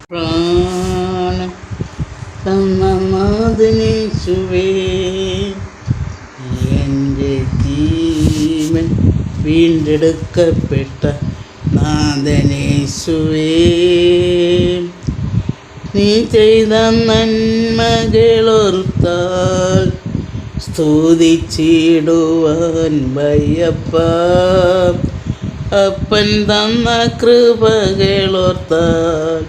പ്രാണൻ തന്ന നാഥനേശുവേ, എൻ്റെ ജീവൻ വീണ്ടെടുക്കപ്പെട്ട നാഥനേശുവേ, നീ ചെയ്ത നന്മകളോർത്താൽ സ്തുതിച്ചിടുവാൻ വയ്യപ്പ. അപ്പൻ തന്ന കൃപകളോർത്താൽ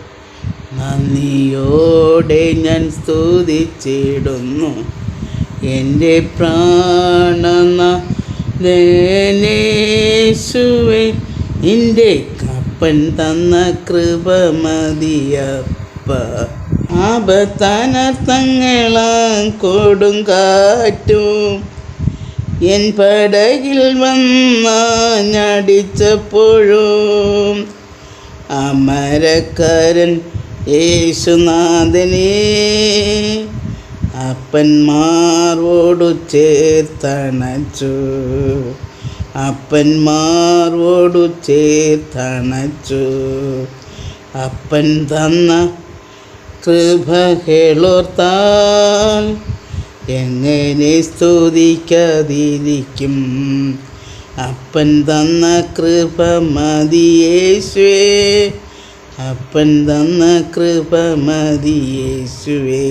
നന്ദിയോടെ ഞാൻ സ്തുതിച്ചിടുന്നു. എൻ്റെ പ്രാണനാഥനേശുവേ, എൻ്റെ അപ്പൻ തന്ന കൃപ മതിയപ്പ. ആപത്തനർത്ഥങ്ങളാം കൊടുങ്കാറ്റും എൻ പടകിൽ വന്നടിച്ചപ്പോഴും അമരക്കാരൻ യേശുനാഥനെ അപ്പന്മാരോടു ചേർത്തണച്ചു. അപ്പന്മാരോടു ചേർത്തണച്ചു. അപ്പൻ തന്ന കൃപകളോർത്താൽ എങ്ങനെ സ്തുതിക്കാതിരിക്കും. അപ്പൻ തന്ന കൃപ മതിയേശുവേ, അപ്പൻ തന്ന കൃപ മതിയേശുവേ.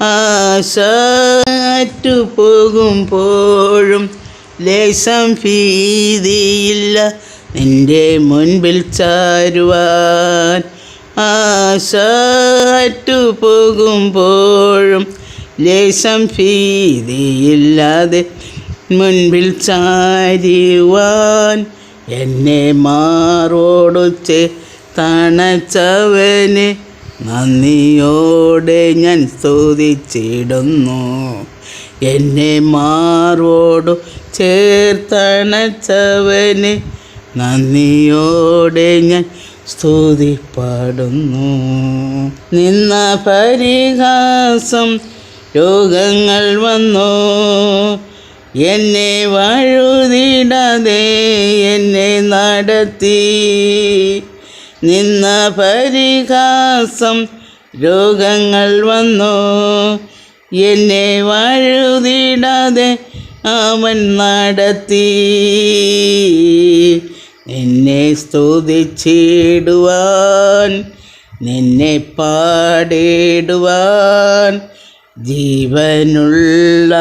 ആശാറ്റു പോകുമ്പോഴും ലേശം ഭീതിയില്ല നിൻ്റെ മുൻപിൽ ചാരുവാൻ. ആശാറ്റു പോകുമ്പോഴും ലേശം ഭീതിയില്ലാതെ മുൻപിൽ ചാരുവാൻ. എന്നെ മാറോടു ചേർത്തണച്ചവനെ നന്ദിയോടെ ഞാൻ സ്തുതിച്ചിടുന്നു. എന്നെ മാറോടു ചേർത്തണച്ചവനെ നന്ദിയോടെ ഞാൻ സ്തുതിപ്പാടുന്നു. നിന്ന പരിഹാസം രോഗങ്ങൾ വന്നു എന്നെ വഴുതിടാതെ എന്നെ നടത്തി. നിന്ന പരിഹാസം രോഗങ്ങൾ വന്നു എന്നെ വഴുതിടാതെ അവൻ നടത്തി. നിന്നെ സ്തുതിച്ചിടുവാൻ നിന്നെ പാടിടുവാൻ ജീവനുള്ള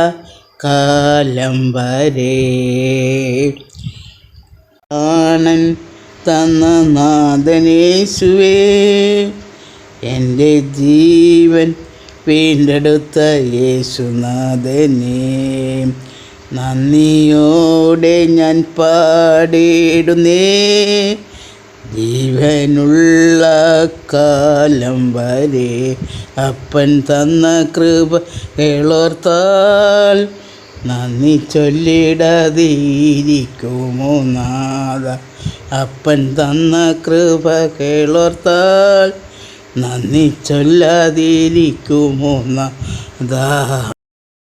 കാലം വരെ പ്രാണൻ തന്ന നാഥനേശുവേ, എൻ്റെ ജീവൻ വീണ്ടെടുത്ത യേശുനാഥനെ നന്ദിയോടെ ഞാൻ പാടിടുന്നേ. ജീവനുള്ള കാലം വരെ അപ്പൻ തന്ന കൃപകളോർത്താൽ നന്ദി ചൊല്ലിടാതിരിക്കുമോ നാഥ. അപ്പൻ തന്ന കൃപകളോർത്താൽ നന്ദി ചൊല്ലാതിരിക്കുമോ നാഥ.